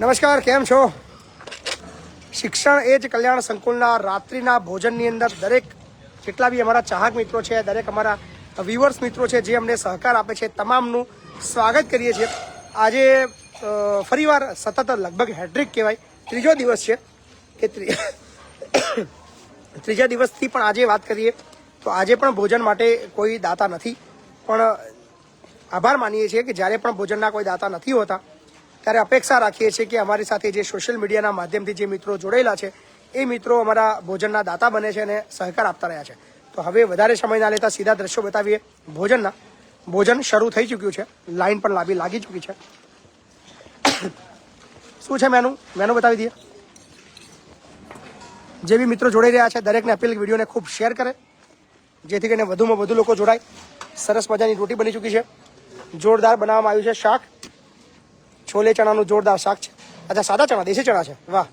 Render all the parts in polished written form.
નમસ્કાર, કેમ છો? શિક્ષણ એ જ કલ્યાણ સંકુલના રાત્રિના ભોજનની અંદર દરેક જેટલા બી અમારા ચાહક મિત્રો છે, દરેક અમારા વ્યુઅર્સ મિત્રો છે જે અમને સહકાર આપે છે, તમામનું સ્વાગત કરીએ છીએ. આજે ફરીવાર સતત લગભગ હેટ્રિક કહેવાય, ત્રીજો દિવસ છે કે ત્રીજા દિવસથી પણ આજે વાત કરીએ તો આજે પણ ભોજન માટે કોઈ દાતા નથી. પણ આભાર માનીએ છીએ કે જ્યારે પણ ભોજનના કોઈ દાતા નથી હોતા ત્યારે અપેક્ષા રાખીએ છીએ કે અમારી સાથે જે સોશિયલ મીડિયાના માધ્યમથી જે મિત્રો જોડાયેલા છે એ મિત્રો અમારા ભોજનના દાતા બને છે અને સહકાર આપતા રહ્યા છે. તો હવે વધારે સમય ના લેતા સીધા દ્રશ્યો બતાવીએ ભોજનના. ભોજન શરૂ થઈ ચૂક્યું છે, લાઈન પણ લાગી ચૂકી છે. શું છે મેનુ બતાવી દઈએ. જે બી મિત્રો જોડાઈ રહ્યા છે દરેકને અપીલ વિડીયોને ખૂબ શેર કરે જેથી કરીને વધુમાં વધુ લોકો જોડાય. સરસ મજાની રોટી બની ચૂકી છે, જોરદાર બનાવવામાં આવ્યું છે શાક, છોલે ચણાનું જોરદાર શાક છે. અચ્છા, સાદા ચણા, દેશી ચણા છે, વાહ.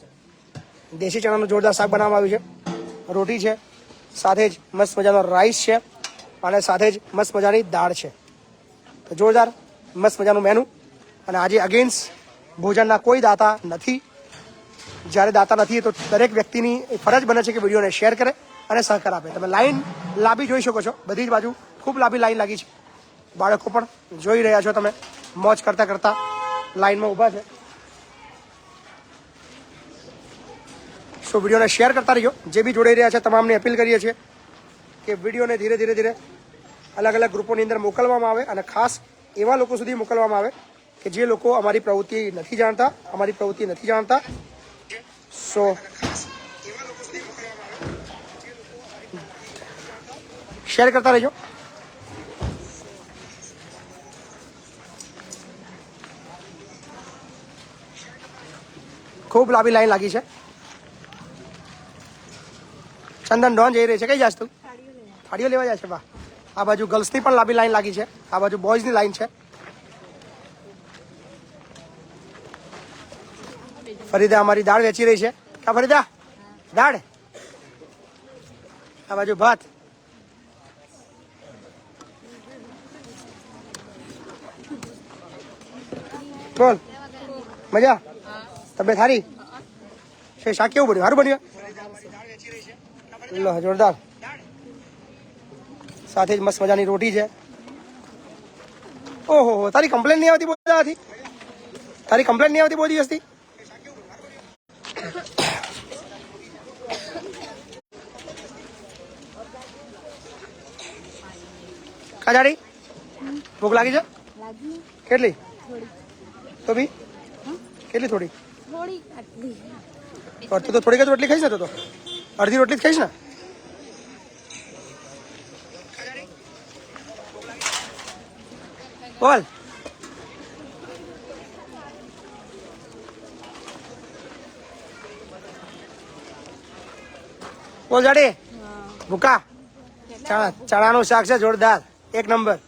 દેશી ચણાનું જોરદાર શાક બનાવવામાં આવ્યું છે, રોટી છે, સાથે જ મસ્ત મજાનો રાઈસ છે અને સાથે જ મસ્ત મજાની દાળ છે. તો જોરદાર મસ્ત મજાનું મેનુ. અને આજે અગેન્સ્ટ ભોજનના કોઈ દાતા નથી. જ્યારે દાતા નથી તો દરેક વ્યક્તિની ફરજ બને છે કે વિડીયોને શેર કરે અને સહકાર આપે. તમે લાઈન લાંબી જોઈ શકો છો, બધી જ બાજુ ખૂબ લાંબી લાઈન લાગી છે. બાળકો પણ જોઈ રહ્યા છો તમે, મોજ કરતા કરતા લાઈનમાં ઊભા છે. સો વિડીયોને શેર કરતા રહીજો. જે બી જોડાઈ રહ્યા છે તમામને અપીલ કરીએ છીએ કે વિડીયોને ધીરે ધીરે અલગ અલગ ગ્રુપોની અંદર મોકલવામાં આવે અને ખાસ એવા લોકો સુધી મોકલવામાં આવે કે જે લોકો અમારી પ્રવૃત્તિ નથી જાણતા. સો શેર કરતા રહેજો. ખૂબ લાંબી લાઈન લાગી છે. ચંદન ડોન જઈ રહી છે, કઈ જાસ તું? થાળીઓ લેવા જાય છે. વાહ. આ બાજુ ગર્લ્સની પણ લાંબી લાઈન લાગી છે, આ બાજુ બોયઝની લાઈન છે. ફરીદા અમારી દાળ વેચી રહી છે. કા ફરીદા, દાળ. આ બાજુ ભાત. બોલ, મજા? તબિયત સારી છે? શાક કેવું બન્યું? સારું બન્યું? લો, જોરદાર. સાથે જ મસ્ત મજાની રોટી છે. ઓહો, તારી કમ્પ્લેન નહીં આવતી બધાથી? તારી કમ્પ્લેન નહીં આવતી બહુ દિવસથી? કાજાડી ભૂખ લાગી છે? કેટલી? તો બી કેટલી? થોડી. તું તો થોડીક જ રોટલી ખાઈશ ને? તો અડધી રોટલી જ ખાઈશ ને? બોલ. બોલ જાડી. ભૂકા ચણાનું શાક છે, જોરદાર, એક નંબર.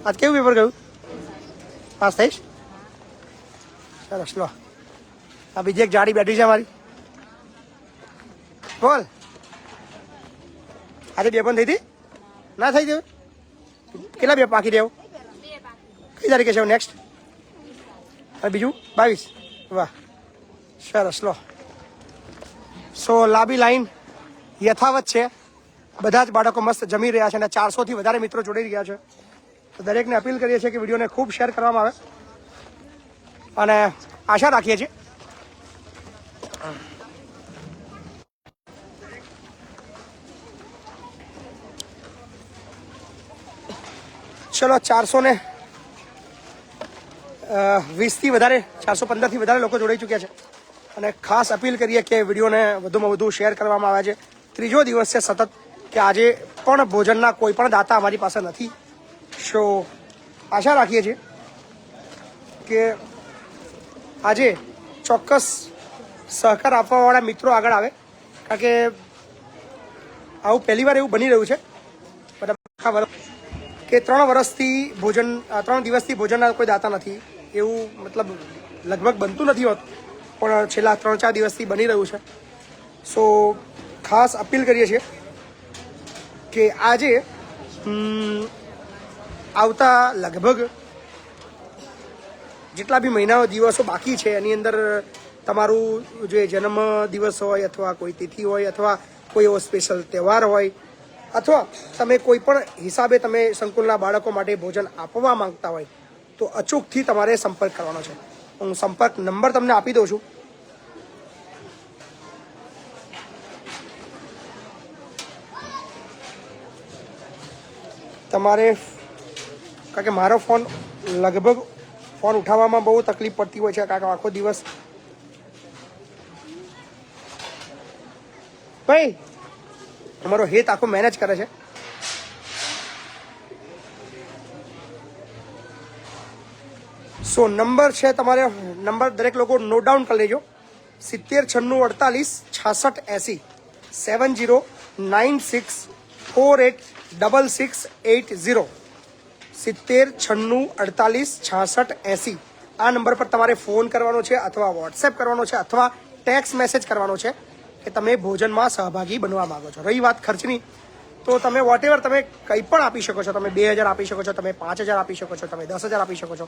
આજ કેવું પેપર ગયું? પાસ થઈશ? સરસ. લો, આ બીજી એક જાડી બેઠી છે મારી. બોલ, આજે બે પણ થઈ હતી? ના થઈ ગયું? કેટલા બે બાકી રહેવું? કઈ તારીખે છે નેક્સ્ટ? અને બીજું 22? વાહ, સરસ. લો, સો લાંબી લાઈન યથાવત છે. બધા જ બાળકો મસ્ત જમી રહ્યા છે અને 400થી વધારે મિત્રો જોડાઈ રહ્યા છે. તો દરેકને અપીલ કરીએ છીએ કે વિડીયોને ખૂબ શેર કરવામાં આવે અને આશા રાખીએ છીએ ચલો 420થી વધારે, 415થી વધારે લોકો જોડાઈ ચૂક્યા છે અને ખાસ અપીલ કરીએ કે વિડીયોને વધુમાં વધુ શેર કરવામાં આવે છે. ત્રીજો દિવસ છે સતત કે આજે પણ ભોજનના કોઈ પણ દાતા અમારી પાસે નથી. સો આશા રાખીએ છીએ કે આજે ચોક્કસ સહકાર આપવાવાળા મિત્રો આગળ આવે, કારણ કે આવું પહેલી વાર એવું બની રહ્યું છે બરાબર કે 3 દિવસથી ભોજનના કોઈ દાતા નથી. એવું મતલબ લગભગ બનતું નથી હોતું, પણ છેલ્લા 3-4 દિવસથી બની રહ્યું છે. સો ખાસ અપીલ કરીએ છીએ કે આજે આવતા લગભગ જેટલા બી મહિનાઓ દિવસો બાકી છે એની અંદર તમારું જે જન્મ દિવસ હોય અથવા કોઈ તિથિ હોય અથવા કોઈ એવો સ્પેશિયલ તહેવાર હોય અથવા તમે કોઈ પણ હિસાબે તમે સંકુલના બાળકો માટે ભોજન આપવા માંગતા હોય તો અચૂકથી તમારે સંપર્ક કરવાનો છે. હું સંપર્ક નંબર તમને આપી દઉં છું. તમારે કારણ કે મારો ફોન લગભગ ફોન ઉઠાવવામાં બહુ તકલીફ પડતી હોય છે કારણ કે આખો દિવસ ભાઈ અમારો હેત આખો મેનેજ કરે છે. સો નંબર છે તમારે નંબર દરેક લોકો નોટ ડાઉન કરી લેજો 7096486680 7096486680 7096486680 આ નંબર પર તમારે ફોન કરવાનો છે અથવા વોટ્સએપ કરવાનો છે અથવા ટેક્સ્ટ મેસેજ કરવાનો છે કે તમે ભોજનમાં સહભાગી બનવા માંગો છો. રહી વાત ખર્ચની તો તમે વોટેવર તમે કંઈ પણ આપી શકો છો. તમે 2000 આપી શકો છો, તમે 5000 આપી શકો છો, તમે 10000 આપી શકો છો.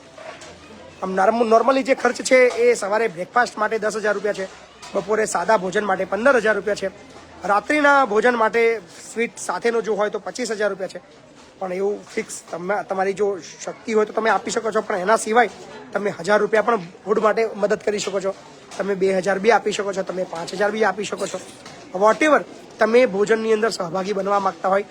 આમ નોર્મલી જે ખર્ચ છે એ સવારે બ્રેકફાસ્ટ માટે 10,000 રૂપિયા છે, બપોરે સાદા ભોજન માટે 15,000 રૂપિયા છે, રાત્રિના ભોજન માટે સ્વીટ સાથેનો જો હોય તો 25,000 રૂપિયા છે. પણ એવું ફિક્સ તમારી જો શક્તિ હોય તો તમે આપી શકો છો. પણ એના સિવાય તમે 1000 રૂપિયા પણ ફૂડ માટે મદદ કરી શકો છો. તમે 2000 બી આપી શકો છો, તમે 5000 બી આપી શકો છો. વોટેવર તમે ભોજનની અંદર સહભાગી બનવા માંગતા હોય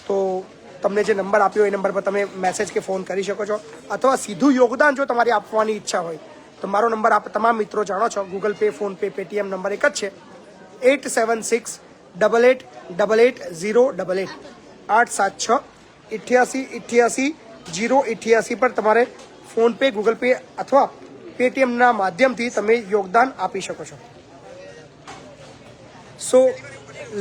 તો તમને જે નંબર આપ્યો એ નંબર પર તમે મેસેજ કે ફોન કરી શકો છો. અથવા સીધું યોગદાન જો તમારી આપવાની ઈચ્છા હોય તો મારો નંબર આપ તમામ મિત્રો જાણો છો. Google pay, PhonePe, Paytm number એક જ છે 8768888088 876888088 પર તમારે ફોનપે, ગૂગલ પે અથવા પેટીએમના માધ્યમથી તમે યોગદાન આપી શકો છો. સો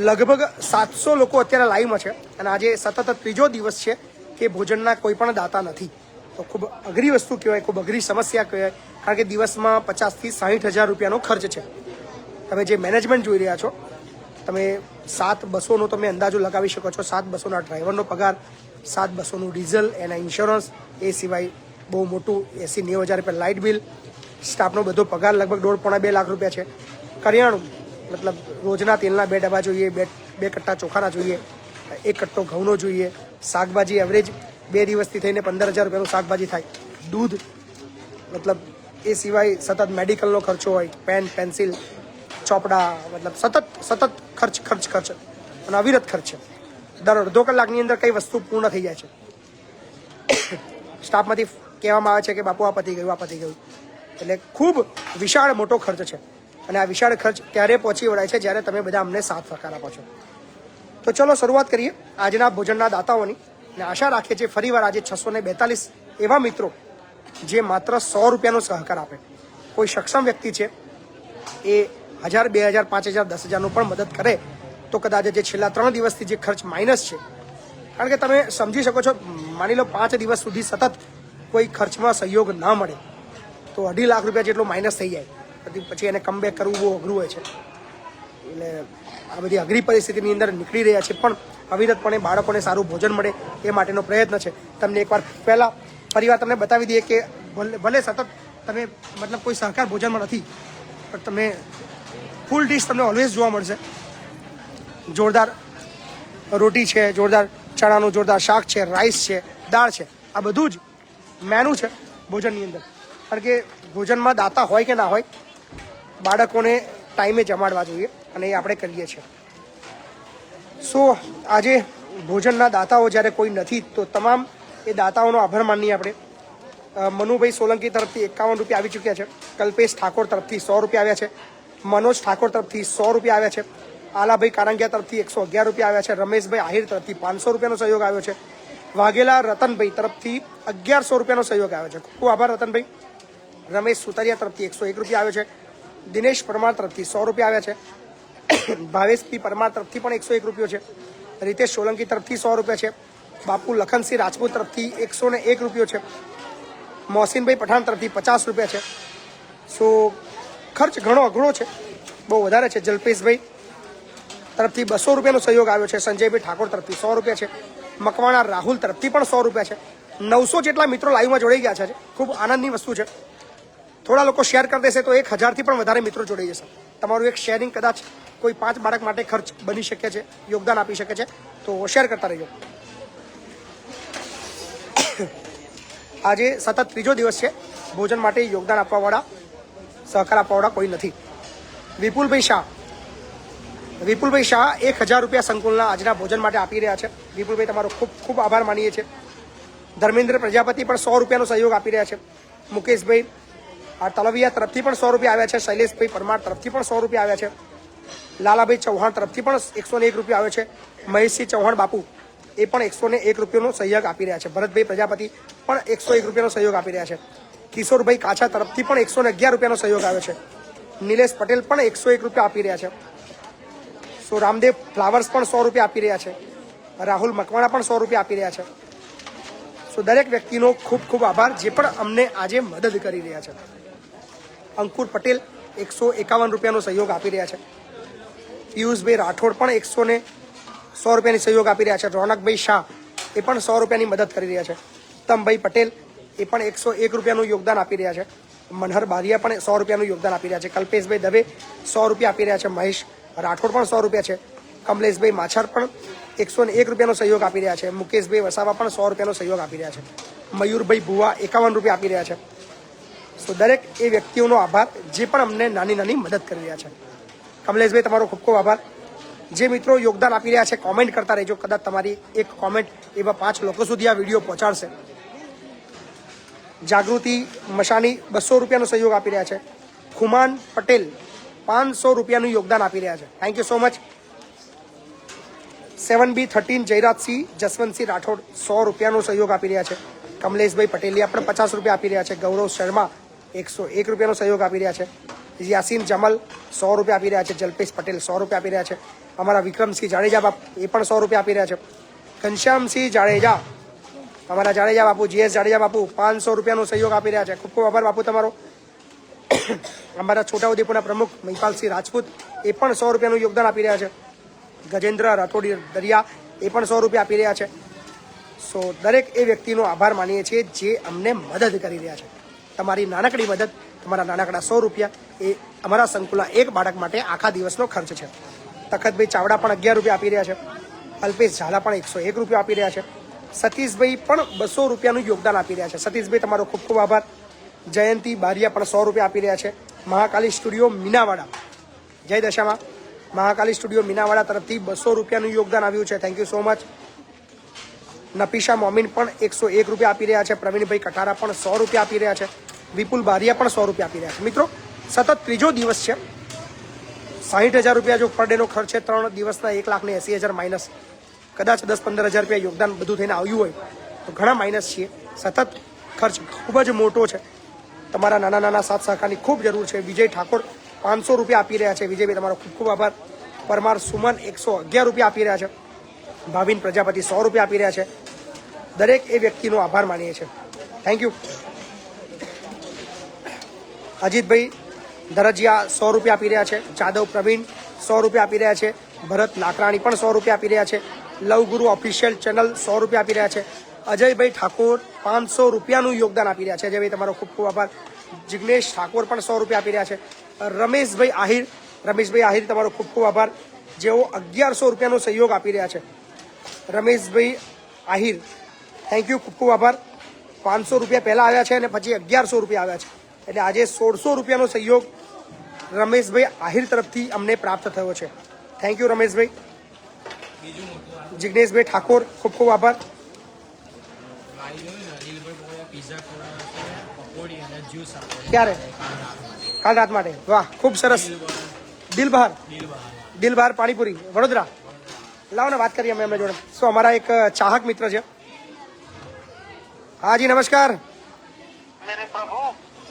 લગભગ 700 લોકો અત્યારે લાઈવમાં છે અને આજે સતત ત્રીજો દિવસ છે કે ભોજનના કોઈ પણ દાતા નથી. તો ખૂબ અઘરી વસ્તુ કહેવાય, ખૂબ અઘરી સમસ્યા કહેવાય. કારણ કે દિવસમાં 50,000થી 60,000 રૂપિયાનો ખર્ચ છે. તમે જે મેનેજમેન્ટ જોઈ રહ્યા છો તમે 7,200નો તમે અંદાજો લગાવી શકો છો. 7,200ના ડ્રાઈવરનો પગાર, 7,200નું ડીઝલ, એના ઇન્સ્યોરન્સ, એ સિવાય બહુ મોટું 80-90 હજાર રૂપિયા લાઇટ બિલ, સ્ટાફનો બધો પગાર લગભગ 1.5-2 લાખ રૂપિયા છે. કરિયાણું મતલબ રોજના તેલના 2 ડબ્બા જોઈએ, 2 કટ્ટા ચોખાના જોઈએ, 1 કટ્ટો ઘઉંનો જોઈએ, શાકભાજી એવરેજ 2 દિવસથી થઈને 15,000 રૂપિયાનું શાકભાજી થાય, દૂધ મતલબ એ સિવાય સતત મેડિકલનો ખર્ચો હોય, પેન, પેન્સિલ, ચોપડા, મતલબ સતત ખર્ચ અને અવિરત ખર્ચ છે. દર અડધો કલાકની અંદર કઈ વસ્તુ પૂર્ણ થઈ જાય છે. સ્ટાફમાંથી કહેવામાં આવે છે કે બાપુ આ પતી ગયું, આ પતી ગયું. એટલે ખૂબ વિશાળ મોટો ખર્ચ છે અને આ વિશાળ ખર્ચ ત્યારે પહોંચી વળાય છે જ્યારે તમે બધા અમને સાથ સહકાર આપો છો. તો ચલો શરૂઆત કરીએ આજના ભોજનના દાતાઓની. અને આશા રાખીએ છીએ ફરીવાર આજે 642 એવા મિત્રો જે માત્ર 100 રૂપિયાનો સહકાર આપે. કોઈ સક્ષમ વ્યક્તિ છે એ 1000, 2000, 5000, 10,000નું પણ મદદ કરે તો કદાચ જે છેલ્લા 3 દિવસથી જે ખર્ચ માઇનસ છે, કારણ કે તમે સમજી શકો છો માની લો 5 દિવસ સુધી સતત કોઈ ખર્ચમાં સહયોગ ના મળે તો 2.5 લાખ રૂપિયા જેટલો માઇનસ થઈ જાય. પછી એને કમબેક કરવું બહુ અઘરું હોય છે. એટલે આ બધી અઘરી પરિસ્થિતિની અંદર નીકળી રહ્યા છે પણ અવિરતપણે બાળકોને સારું ભોજન મળે એ માટેનો પ્રયત્ન છે. તમને એકવાર ફરીવાર તમને બતાવી દઈએ કે ભલે સતત તમે મતલબ કોઈ સહકાર ભોજનમાં નથી પણ તમે ફૂલ ડીશ તમને ઓલવેઝ જોવા મળશે. જોરદાર રોટી છે, જોરદાર ચણાનું જોરદાર શાક છે, રાઈસ છે, દાળ છે, આ બધું જ મેનુ છે ભોજનની અંદર. કારણ કે ભોજનમાં દાતા હોય કે ના હોય, બાળકોને ટાઈમે જમાડવા જોઈએ અને એ આપણે કરીએ છીએ. સો આજે ભોજનના દાતાઓ જ્યારે કોઈ નથી તો તમામ એ દાતાઓનો આભાર માનીએ આપણે. મનુભાઈ સોલંકી તરફથી 51 રૂપિયા આવી ચૂક્યા છે. કલ્પેશ ઠાકોર તરફથી 100 રૂપિયા આવ્યા છે. મનોજ ઠાકોર તરફથી 100 રૂપિયા આવ્યા છે. આલાભાઈ કારંગિયા તરફથી 111 રૂપિયા આવ્યા છે. રમેશભાઈ આહિર તરફથી 500 રૂપિયાનો સહયોગ આવ્યો છે. વાઘેલા રતનભાઈ તરફથી 1100 રૂપિયાનો સહયોગ આવ્યો છે. ખૂબ આભાર રતનભાઈ. રમેશ સુતરિયા તરફથી 101 રૂપિયા આવ્યો છે. દિનેશ પરમાર તરફથી 100 રૂપિયા આવ્યા છે. ભાવેશ પી પરમાર તરફથી પણ 101 રૂપિયો છે. રીતેશ સોલંકી તરફથી 100 રૂપિયા છે. બાપુ લખનસિંહ રાજપૂત તરફથી 101 રૂપિયો છે. મોહસિનભાઈ પઠાણ તરફથી 50 રૂપિયા છે. સો ખર્ચ ઘણો અઘરો છે, બહુ વધારે છે. જલ્પેશભાઈ તરફથી 200 રૂપિયાનો સહયોગ આવ્યો છે. સંજયભાઈ ઠાકોર તરફથી 100 રૂપિયા છે. મકવાણા રાહુલ તરફથી પણ 100 રૂપિયા છે. 900 જેટલા મિત્રો લાઈવમાં જોડાઈ ગયા છે. ખૂબ આનંદની વસ્તુ છે. થોડા લોકો શેર કરી દેશે તો 1000થી પણ વધારે મિત્રો જોડાઈ જશે. તમારું એક શેરિંગ કદાચ કોઈ 5 બાળક માટે ખર્ચ બની શકે છે, યોગદાન આપી શકે છે, તો શેર કરતા રહેજો. આજે સતત ત્રીજો દિવસ છે. ભોજન માટે યોગદાન આપવાવાળા, સહકાર આપવાવાળા કોઈ નથી. વિપુલભાઈ શાહ 1000 રૂપિયા સંકુલના આજના ભોજન માટે આપી રહ્યા છે. વિપુલભાઈ તમારો ખૂબ ખૂબ આભાર માનીએ છીએ. ધર્મેન્દ્ર પ્રજાપતિ પણ 100 રૂપિયાનો સહયોગ આપી રહ્યા છે. મુકેશભાઈ તલવિયા તરફથી પણ 100 રૂપિયા આવ્યા છે. શૈલેષભાઈ પરમાર તરફથી પણ 100 રૂપિયા આવ્યા છે. લાલાભાઈ ચૌહાણ તરફથી પણ 101 રૂપિયા આવે છે. મહેશસિંહ ચૌહાણ બાપુ એ પણ 101 રૂપિયાનો સહયોગ આપી રહ્યા છે. ભરતભાઈ પ્રજાપતિ પણ 101 રૂપિયાનો સહયોગ આપી રહ્યા છે. કિશોરભાઈ કાછા તરફથી પણ 111 રૂપિયાનો સહયોગ આવે છે. નિલેશ પટેલ પણ 101 રૂપિયા આપી રહ્યા છે. સો રામદેવ ફ્લાવર્સ પણ 100 રૂપિયા આપી રહ્યા છે. રાહુલ મકવાણા પણ 100 રૂપિયા આપી રહ્યા છે. સો દરેક વ્યક્તિનો ખૂબ ખૂબ આભાર જે પણ અમને આજે મદદ કરી રહ્યા છે. અંકુર પટેલ 151 રૂપિયાનો સહયોગ આપી રહ્યા છે. પિયુષભાઈ રાઠોડ પણ 100 રૂપિયાની સહયોગ આપી રહ્યા છે. રોનકભાઈ શાહ એ પણ 100 રૂપિયાની મદદ કરી રહ્યા છે. ઉત્તમભાઈ પટેલ એ પણ 101 રૂપિયાનું યોગદાન આપી રહ્યા છે. મનહર બારિયા પણ 100 રૂપિયાનું યોગદાન આપી રહ્યા છે. કલ્પેશભાઈ દવે 100 રૂપિયા આપી રહ્યા છે. મહેશ રાઠોડ પણ 100 રૂપિયા છે. કમલેશભાઈ માછાર પણ 101 રૂપિયાનો સહયોગ આપી રહ્યા છે. મુકેશભાઈ વસાવા પણ 100 રૂપિયાનો સહયોગ આપી રહ્યા છે. મયુરભાઈ ભુવા 51 રૂપિયા આપી રહ્યા છે. સો દરેક એ વ્યક્તિઓનો આભાર જે પણ અમને નાની નાની મદદ કરી રહ્યા છે. કમલેશભાઈ તમારો ખૂબ ખૂબ આભાર. જે મિત્રો યોગદાન આપી રહ્યા છે કોમેન્ટ કરતા રહેજો. કદાચ તમારી એક કોમેન્ટ એવા 5 લોકો સુધી આ વિડીયો પહોંચાડશે. જાગૃતિ મશાની 200 રૂપિયાનો સહયોગ આપી રહ્યા છે. ખુમાન પટેલ 500 રૂપિયાનું યોગદાન આપી રહ્યા છે. Thank you so much. 7B13 Jayrajsinh Jaswantsinh Rathod 100 રૂપિયાનો સહયોગ આપી રહ્યા છે. કમલેશભાઈ પટેલિયા પણ 50 રૂપિયા આપી રહ્યા છે. ગૌરવ શર્મા 101 રૂપિયાનો સહયોગ આપી રહ્યા છે. યાસીન જમલ 100 રૂપિયા આપી રહ્યા છે. જલ્પેશ પટેલ 100 રૂપિયા આપી રહ્યા છે. અમારા વિક્રમસિંહ જાડેજા બાપ એ પણ 100 રૂપિયા આપી રહ્યા છે. ઘનશ્યામસિંહ જાડેજા, અમારા જાડેજા બાપુ, GS જાડેજા બાપુ 500 રૂપિયાનો સહયોગ આપી રહ્યા છે. ખૂબ ખૂબ આભાર બાપુ તમારો. અમારા છોટાઉદેપુરના પ્રમુખ મહિપાલસિંહ રાજપૂત એ પણ 100 રૂપિયાનું યોગદાન આપી રહ્યા છે. ગજેન્દ્ર રાઠોડી દરિયા એ પણ 100 રૂપિયા આપી રહ્યા છે. સો દરેક એ વ્યક્તિનો આભાર માનીએ છીએ જે અમને મદદ કરી રહ્યા છે. તમારી નાનકડી મદદ, તમારા નાનકડા 100 રૂપિયા એ અમારા સંકુલના એક બાળક માટે આખા દિવસનો ખર્ચ છે. તખતભાઈ ચાવડા પણ 11 રૂપિયા આપી રહ્યા છે. અલ્પેશ ઝાલા પણ 101 રૂપિયા આપી રહ્યા છે. સતીશભાઈ પણ 200 રૂપિયાનું યોગદાન આપી રહ્યા છે. સતીશભાઈ તમારો ખૂબ ખૂબ આભાર. જયંતિ બારિયા પણ 100 રૂપિયા આપી રહ્યા છે. મહાકાલી સ્ટુડિયો મીનાવાડા, જય દશામાં. મહાકાલી સ્ટુડિયો મીનાવાડા તરફથી 200 રૂપિયાનું યોગદાન આવ્યું છે. Thank you so much. Nafisa Momin પણ 101 રૂપિયા આપી રહ્યા છે. પ્રવીણભાઈ કટારા પણ 100 રૂપિયા આપી રહ્યા છે. વિપુલ બારિયા પણ 100 રૂપિયા આપી રહ્યા છે. મિત્રો સતત ત્રીજો દિવસ છે. 60,000 રૂપિયા જો પર ડેનો ખર્ચ છે. 3 દિવસના 1,80,000 માઇનસ. કદાચ 10-15,000 રૂપિયા યોગદાન બધું થઈને આવ્યું હોય તો ઘણા માઇનસ છીએ. સતત ખર્ચ ખૂબ જ મોટો છે. તમારા નાના નાના સાથ સહકારની ખૂબ જરૂર છે. વિજય ઠાકોર 500 રૂપિયા આપી રહ્યા છે. વિજયભાઈ તમારો ખૂબ ખૂબ આભાર. પરમાર સુમન 111 રૂપિયા આપી રહ્યા છે. ભાવિન પ્રજાપતિ 100 રૂપિયા આપી રહ્યા છે. દરેક એ વ્યક્તિનો આભાર માનીએ છીએ. Thank you. અજીતભાઈ ધરજીયા 100 રૂપિયા આપી રહ્યા છે. જાદવ પ્રવીણ 100 રૂપિયા આપી રહ્યા છે. ભરત લાકરાણી પણ 100 રૂપિયા આપી રહ્યા છે. લવગુરુ ઓફિશિયલ ચેનલ 100 રૂપિયા આપી રહ્યા છે. અજયભાઈ ઠાકોર 500 રૂપિયાનું યોગદાન આપી રહ્યા છે. અજયભાઈ તમારો ખૂબ ખૂબ આભાર. જિગ્નેશ ઠાકોર પણ 100 રૂપિયા આપી રહ્યા છે. રમેશભાઈ આહિર તમારો ખૂબ ખૂબ આભાર. જેઓ 1100 રૂપિયાનો સહયોગ આપી રહ્યા છે. રમેશભાઈ આહિર થેન્ક યુ, ખૂબ ખૂબ આભાર. 500 રૂપિયા પહેલાં આવ્યા છે અને પછી 1100 રૂપિયા આવ્યા છે. એટલે આજે 1600 રૂપિયાનો સહયોગ રમેશભાઈ આહિર તરફથી અમને પ્રાપ્ત થયો છે. Thank you Rameshbhai. જિગ્નેશભાઈ ઠાકોર ખૂબ ખૂબ આભાર. ક્યારે? કાલ રાત માટે. વાહ, ખૂબ સરસ. દિલબહાર પાણીપુરી વડોદરા. લાવો ને વાત કરીએ અમે એમના જોડે. શું અમારા એક ચાહક મિત્ર છે. हाँ जी नमस्कार.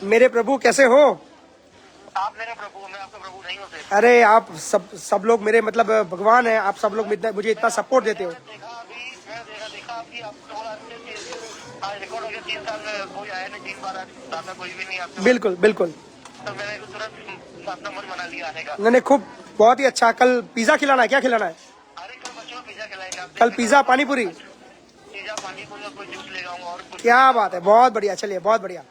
मेरे प्रभु कैसे हो? आप मेरे प्रभु, मैं आपका प्रभु नहीं हूँ. अरे आप सब लोग मेरे मतलब भगवान हैं. आप सब लोग मुझे इतना सपोर्ट देते हो. देखा अभी आपको बोला आज रिकॉर्ड हो गया 3 साल में कोई आया नहीं. 3 बार साथ में कोई भी नहीं आता. बिल्कुल बिल्कुल. तो मैंने तुरंत अपना मन बना लिया आने का. मैंने खूब बहुत ही अच्छा. कल पिज्जा खिलाना है, क्या खिलाना है? अरे कल बच्चों को पिज्जा खिलाएगा. कल पिज्जा पानीपुरी. पिज्जा पानीपुरी और कोई जूस ले जाऊंगा और कुछ. क्या बात है, बहुत बढ़िया. चलिए बहुत बढ़िया.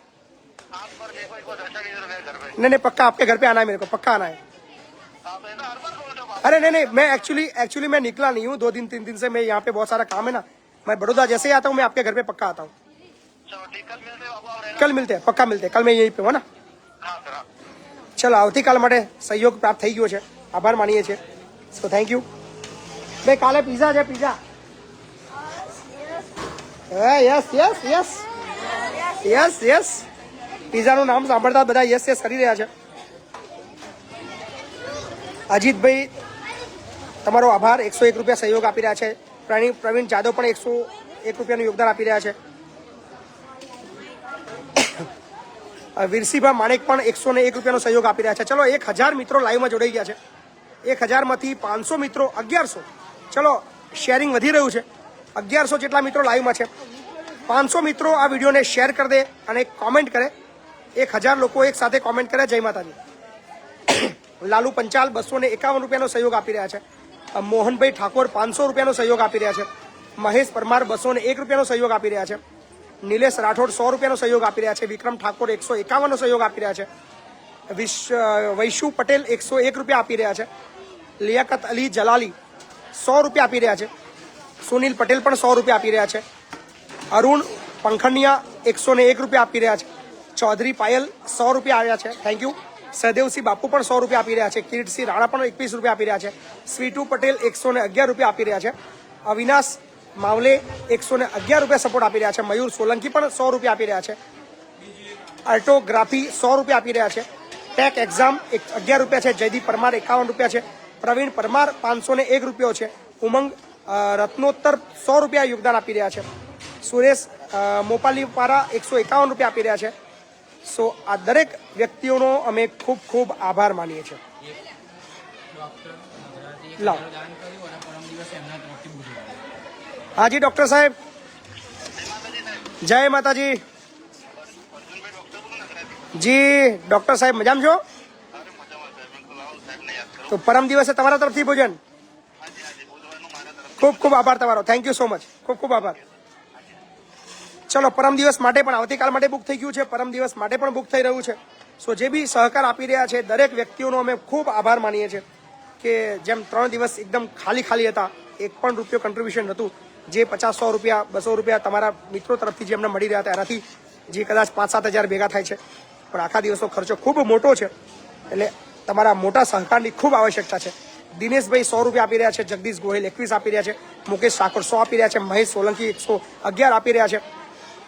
आप पर देखो इसको 10-20 रुपए घर पे। नहीं नहीं, पक्का आपके घर पे आना है, मेरे को पक्का आना है। आप ऐसा हर बार बोलते हो बात। अरे नहीं नहीं, मैं एक्चुअली मैं निकला नहीं हूँ, 2 दिन 3 दिन से मैं यहाँ पे बहुत सारा काम है ना। मैं बड़ौदा जैसे ही आता हूँ, मैं आपके घर पे पक्का आता हूँ। चलो ठीक, कल मिलते हैं बाबू, आप रहना। कल मिलते हैं, पक्का मिलते हैं, कल मैं यहीं पे हूँ ना। हाँ सर, हाँ। ચલો, આવતીકાલ માટે સહયોગ પ્રાપ્ત થઈ ગયો છે, આભાર માનીએ છીએ. So thank you. ભાઈ કાલે પીઝા છે, pizza. Yes yes yes yes yes. પીઝાનું નામ સાંભળતા બધા યસ યસ કરી રહ્યા છે. અજીતભાઈ, તમારો આભાર. 101 રૂપિયા સહયોગ આપી રહ્યા છે. પ્રવીણ જાદવ પણ 101 રૂપિયાનું યોગદાન આપી રહ્યા છે. વીરસીભા માણેક પણ 101 રૂપિયાનો સહયોગ આપી રહ્યા છે. ચલો, 1000 મિત્રો લાઈવમાં જોડાઈ ગયા છે. 1000માંથી 500 મિત્રો, 1100. ચલો, શેરિંગ વધી રહ્યું છે. 1100 જેટલા મિત્રો લાઈવમાં છે. 500 મિત્રો આ વિડીયોને શેર કરી દે અને કોમેન્ટ કરે. 1000 લોકો એક સાથે કોમેન્ટ કરે જય માતાજી. લાલુ પંચાલ 251 રૂપિયાનો સહયોગ આપી રહ્યા છે. મોહનભાઈ ઠાકોર 500 રૂપિયાનો સહયોગ આપી રહ્યા છે. મહેશ પરમાર 201 રૂપિયાનો સહયોગ આપી રહ્યા છે. નિલેશ રાઠોડ 100 રૂપિયાનો સહયોગ આપી રહ્યા છે. વિક્રમ ઠાકોર 151નો સહયોગ આપી રહ્યા છે. વૈશુ પટેલ 101 રૂપિયા આપી રહ્યા છે. લિયાકત અલી જલાલી 100 રૂપિયા આપી રહ્યા છે. સુનિલ પટેલ પણ 100 રૂપિયા આપી રહ્યા છે. અરુણ પંખનિયા 101 રૂપિયા આપી રહ્યા છે. ચૌધરી પાયલ 100 રૂપિયા આવ્યા છે, થેન્ક યુ. સહદેવસિંહ બાપુ પણ 100 રૂપિયા આપી રહ્યા છે. કિરીટસિંહ રાણા પણ 21 રૂપિયા આપી રહ્યા છે. સ્વીટુ પટેલ 111 રૂપિયા આપી રહ્યા છે. અવિનાશ માવલે 111 રૂપિયા સપોર્ટ આપી રહ્યા છે. મયુર સોલંકી પણ 100 રૂપિયા આપી રહ્યા છે. આર્ટોગ્રાફી 100 રૂપિયા આપી રહ્યા છે. ટેક એક્ઝામ 11 રૂપિયા છે. જયદીપ પરમાર 51 રૂપિયા છે. પ્રવીણ પરમાર 501 રૂપિયો છે. ઉમંગ રત્નોત્તર 100 રૂપિયા યોગદાન આપી રહ્યા છે. સુરેશ મોપાલીપારા 151 રૂપિયા આપી રહ્યા છે. સો આ દરેક વ્યક્તિઓનો અમે ખૂબ ખૂબ આભાર માનીએ છીએ. લાવ હાજી ડૉક્ટર સાહેબ, જય માતાજી. જી ડૉક્ટર સાહેબ મજામાં છો? અરે મજામાં સાહેબ, મેં કીધું લાવો સાહેબને યાદ કરો. તો પરમ દિવસે તમારા તરફથી ભોજન. હાજી હાજી, બુધવારનું મારા તરફથી. ખૂબ ખૂબ આભાર તમારો, થેન્ક યુ સો મચ, ખૂબ ખૂબ આભાર. ચલો, પરમ દિવસ માટે પણ આવતીકાલ માટે બુક થઈ ગયું છે. પરમ દિવસ માટે પણ બુક થઈ રહ્યું છે. સો જે બી સહકાર આપી રહ્યા છે દરેક વ્યક્તિઓનો અમે ખૂબ આભાર માનીએ છીએ. કે જેમ 3 દિવસ એકદમ ખાલી હતા, એક પણ રૂપિયો કન્ટ્રીબ્યુશન નહોતું. જે 50-100 રૂપિયા 200 રૂપિયા તમારા મિત્રો તરફથી જે અમને મળી રહ્યા હતા એનાથી જે કદાચ 5-7 હજાર ભેગા થાય છે, પણ આખા દિવસનો ખર્ચો ખૂબ મોટો છે. એટલે તમારા મોટા સહકારની ખૂબ આવશ્યકતા છે. દિનેશભાઈ 100 રૂપિયા આપી રહ્યા છે. જગદીશ ગોહિલ 21 આપી રહ્યા છે. મુકેશ ઠાકોર 100 આપી રહ્યા છે. મહેશ સોલંકી 111 આપી રહ્યા છે.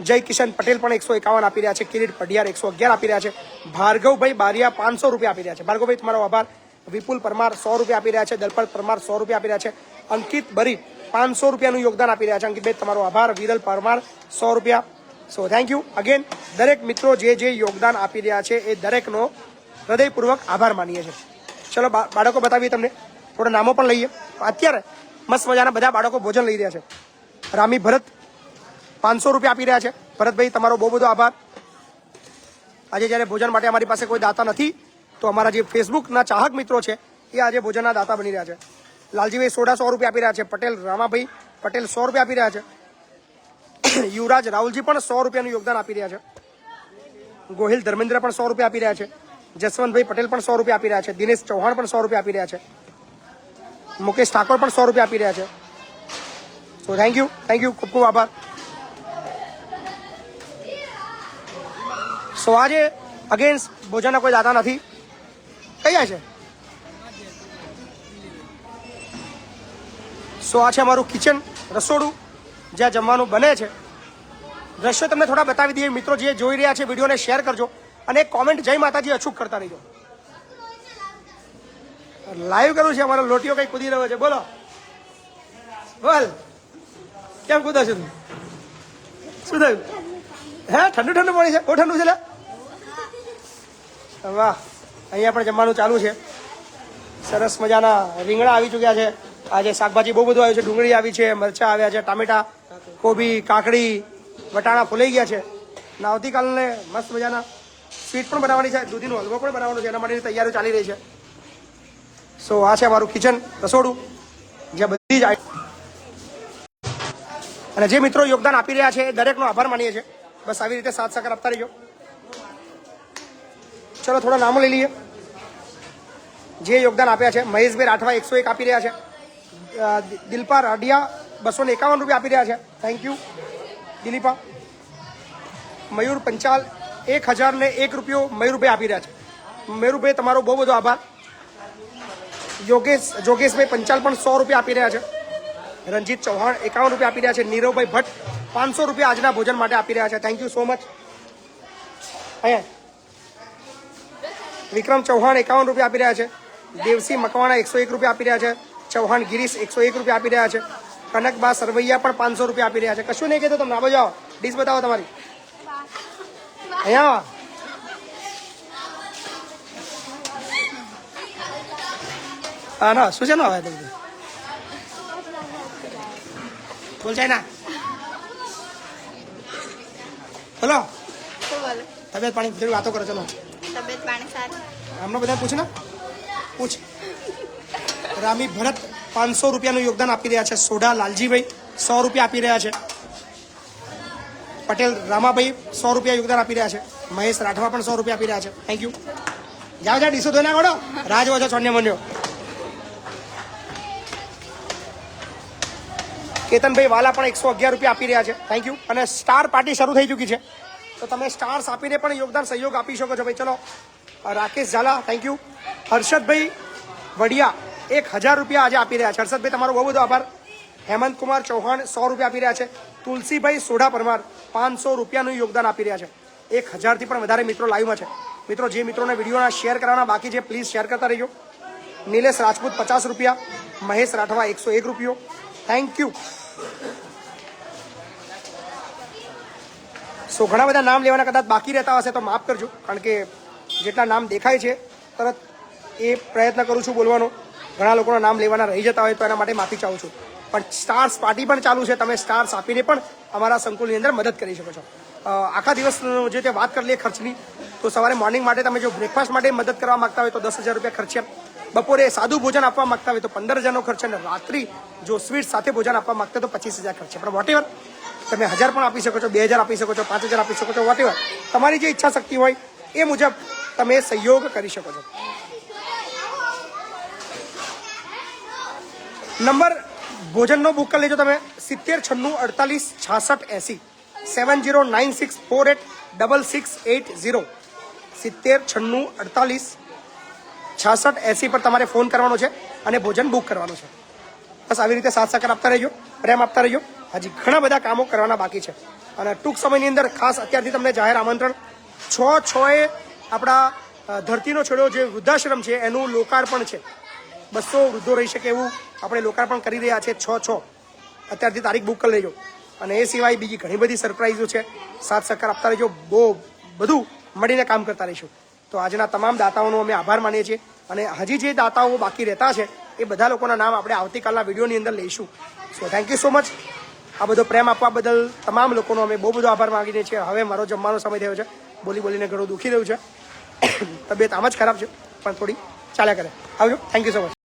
જય કિશન પટેલ પણ 151 આપી રહ્યા છે. કિરીટ પઢિયાર 111 આપી રહ્યા છે. ભાર્ગવભાઈ બારિયા 500 રૂપિયા આપી રહ્યા છે. ભાર્ગવભાઈ તમારો આભાર. વિપુલ પરમાર 100 રૂપિયા આપી રહ્યા છે. દલપત પરમાર 100 રૂપિયા આપી રહ્યા છે. અંકિત બરી 500 રૂપિયાનું યોગદાન આપી રહ્યા છે. અંકિતભાઈ તમારો આભાર. વિરલ પરમાર 100 રૂપિયા. સો થેન્ક યુ અગેન. દરેક મિત્રો જે યોગદાન આપી રહ્યા છે એ દરેકનો હૃદયપૂર્વક આભાર માનીએ છીએ. ચલો બાળકો બતાવીએ તમને, થોડા નામો પણ લઈએ. અત્યારે મસ્ત મજાના બધા બાળકો ભોજન લઈ રહ્યા છે. રામી ભરત 500 રૂપિયા આપી રહ્યા છે. ભરતભાઈ તમારો બહુ બધો આભાર. આજે જ્યારે ભોજન માટે અમારી પાસે કોઈ દાતા નથી, તો અમારા જે ફેસબુકના ચાહક મિત્રો છે એ આજે ભોજનના દાતા બની રહ્યા છે. લાલજીભાઈ સોડા 100 રૂપિયા આપી રહ્યા છે. પટેલ રામાભાઈ પટેલ 100 રૂપિયા આપી રહ્યા છે. યુવરાજ રાહુલજી પણ 100 રૂપિયાનું યોગદાન આપી રહ્યા છે. ગોહિલ ધર્મેન્દ્ર પણ 100 રૂપિયા આપી રહ્યા છે. જસવંતભાઈ પટેલ પણ 100 રૂપિયા આપી રહ્યા છે. દિનેશ ચૌહાણ પણ 100 રૂપિયા આપી રહ્યા છે. મુકેશ ઠાકોર પણ 100 રૂપિયા આપી રહ્યા છે. સો થેન્ક યુ ખૂબ ખૂબ આભાર. સો આજે અગેન્સ્ટ ભોજનના કોઈ દાતા નથી. કયા છે? સો આ છે અમારું કિચન, રસોડું જ્યાં જમવાનું બને છે. દ્રશ્યો તમને થોડા બતાવી દઈએ. મિત્રો જે જોઈ રહ્યા છે વિડીયોને શેર કરજો અને કોમેન્ટ જય માતાજી અચૂક કરતા રહીજો. લાઈવ કરવું છે. અમારો લોટીઓ કઈ કૂદી રહ્યો છે. બોલો બોલ, કેમ કૂદો છો? શું થયું? હે ઠંડુ પાણી છે? બહુ ઠંડુ છે. વાહ, અહીંયા પણ જમવાનું ચાલુ છે. સરસ મજાના રીંગણા આવી ચૂક્યા છે. આજે શાકભાજી બહુ બધું આવ્યું છે. ડુંગળી આવી છે, મરચાં આવ્યા છે, ટામેટા, કોબી, કાકડી, વટાણા ફૂલાઈ ગયા છે. અને આવતીકાલને મસ્ત મજાના સ્વીટ પણ બનાવવાની છે. દૂધીનો હલવો પણ બનાવવાનો છે. એના માટેની તૈયારીઓ ચાલી રહી છે. સો આ છે અમારું કિચન, રસોડું, જ્યાં બધી જ અને જે મિત્રો યોગદાન આપી રહ્યા છે એ દરેકનો આભાર માનીએ છીએ. બસ આવી રીતે સાથ સહકાર આપતા રહીજો. ચલો થોડા નામો લઈ લઈએ જે યોગદાન આપ્યા છે. મહેશભાઈ રાઠવા 101 આપી રહ્યા છે. દિલપા રાડિયા 251 રૂપિયા આપી રહ્યા છે. થેન્ક યુ દિલીપા. મયુર પંચાલ 1001 રૂપિયો મયુરભાઈ આપી રહ્યા છે. મયુરભાઈ તમારો બહુ બધો આભાર. જોગેશભાઈ પંચાલ પણ 100 રૂપિયા આપી રહ્યા છે. રંજીત ચૌહાણ 51 રૂપિયા આપી રહ્યા છે. નીરવભાઈ ભટ્ટ 500 રૂપિયા આજના ભોજન માટે આપી રહ્યા છે. Thank you so much. અહીંયા વિક્રમ ચૌહાણ 51 રૂપિયા આપી રહ્યા છે. દેવસિંહ મકવાણા 101 રૂપિયા આપી રહ્યા છે. ચૌહાણ ગિરીશ 101 રૂપિયા આપી રહ્યા છે. કનકબા સરવૈયા પણ 500 રૂપિયા આપી રહ્યા છે. કશું નહીં કહેતો તમને. આ બાજુ આવો, ડીશ બતાવો તમારી. અહીંયા હા ના શું છે ને હવે તમે બોલ જાય ના બોલો. તબિયત પાણી થોડી વાતો કરો. ચલો તબિયત પાણી સારી. આમનો બધા પૂછ ને પૂછ. રામી ભરત 500 રૂપિયાનું યોગદાન આપી રહ્યા છે. સોઢા લાલજીભાઈ 100 રૂપિયા આપી રહ્યા છે. પટેલ રામાભાઈ 100 રૂપિયા યોગદાન આપી રહ્યા છે. મહેશ રાઠવા પણ 100 રૂપિયા આપી રહ્યા છે. Thank you. જાઓ જાઓ ડીસો ધોઈ નાખો. રાજ ઓછો છોડને મન્યો. કેતનભાઈ વાલા પણ 111 રૂપિયા આપી રહ્યા છે. Thank you. અને સ્ટાર પાર્ટી શરૂ થઈ ચૂકી છે તો તમે સ્ટાર્સ આપીને પણ યોગદાન સહયોગ આપી શકો છો ભાઈ. ચલો રાકેશ ઝાલા થેન્ક યુ. હર્ષદભાઈ વડિયા 1000 રૂપિયા આજે આપી રહ્યા છે. હર્ષદભાઈ તમારો બહુ બધો આભાર. હેમંત કુમાર ચૌહાણ 100 રૂપિયા આપી રહ્યા છે. તુલસીભાઈ સોઢા પરમાર 500 રૂપિયાનું યોગદાન આપી રહ્યા છે. 1000થી પણ વધારે મિત્રો લાઈવમાં છે. મિત્રો જે મિત્રોને વિડીયોના શેર કરવાના બાકી છે પ્લીઝ શેર કરતા રહીજો. નિલેશ રાજપૂત 50 રૂપિયા. મહેશ રાઠવા 101 રૂપિયો. Thank you. સો ઘણા બધા નામ લેવાના કદાચ બાકી રહેતા હશે તો માફ કરજો, કારણ કે જેટલા નામ દેખાય છે તરત એ પ્રયત્ન કરું છું બોલવાનો. ઘણા લોકોના નામ લેવાના રહી જતા હોય તો એના માટે માફી ચાહું છું. પણ સ્ટાર્સ પાર્ટી પણ ચાલુ છે. તમે સ્ટાર્સ આપીને પણ અમારા સંકુલની અંદર મદદ કરી શકો છો. આખા દિવસ જે તે વાત કરી લઈએ ખર્ચની, તો સવારે મોર્નિંગ માટે તમે જો બ્રેકફાસ્ટ માટે મદદ કરવા માગતા હોય તો 10,000 રૂપિયા ખર્ચ. બપોરે સાદું ભોજન આપવા માંગતા હોય તો 15,000નો ખર્ચ. અને રાત્રિ જો સ્વીટ સાથે ભોજન આપવા માંગતા હોય તો 25,000 ખર્ચ. પણ વોટેવર તમે 1000 પણ આપી શકો છો, 2000 આપી શકો છો, 5000 આપી શકો છો. વોટેવર તમારી જે ઈચ્છા શક્તિ હોય એ મુજબ તમે સહયોગ કરી શકો છો. નંબર ભોજનનો બુક કરી લેજો તમે 7096486680 7096486680 7096486680 પર તમારે ફોન કરવાનો છે અને ભોજન બુક કરવાનું છે. બસ આવી રીતે સાથ સહકાર આપતા રહેજો, પ્રેમ આપતા રહેજો. હજી ઘણા બધા કામો કરવાના બાકી છે અને ટૂંક સમયની અંદર ખાસ અત્યારથી તમને જાહેર આમંત્રણ 6/6 આપણા ધરતીનો છેડો જે વૃદ્ધાશ્રમ છે એનું લોકાર્પણ છે. 200 વૃદ્ધો રહી શકે એવું આપણે લોકાર્પણ કરી રહ્યા છે 6/6. અત્યારથી તારીખ બુક કરી લેજો. અને એ સિવાય બીજી ઘણી બધી સરપ્રાઈઝો છે. સાથ સહકાર આપતા રહેજો. બહુ બધું મળીને કામ કરતા રહીશું. તો આજના તમામ દાતાઓનો અમે આભાર માનીએ છીએ અને હજી જે દાતાઓ બાકી રહેતા છે એ બધા લોકોના નામ આપણે આવતીકાલના વિડીયોની અંદર લઈશું. સો થેન્ક યુ સો મચ. આ બધો પ્રેમ આપવા બદલ તમામ લોકોનો અમે બહુ બધો આભાર માગીએ છીએ. હવે મારો જમવાનો સમય થયો છે. બોલીને ઘણું દુઃખી રહ્યું છે. તબિયત આમ જ ખરાબ છે પણ થોડી ચાલ્યા કરે. આવજો. Thank you so much.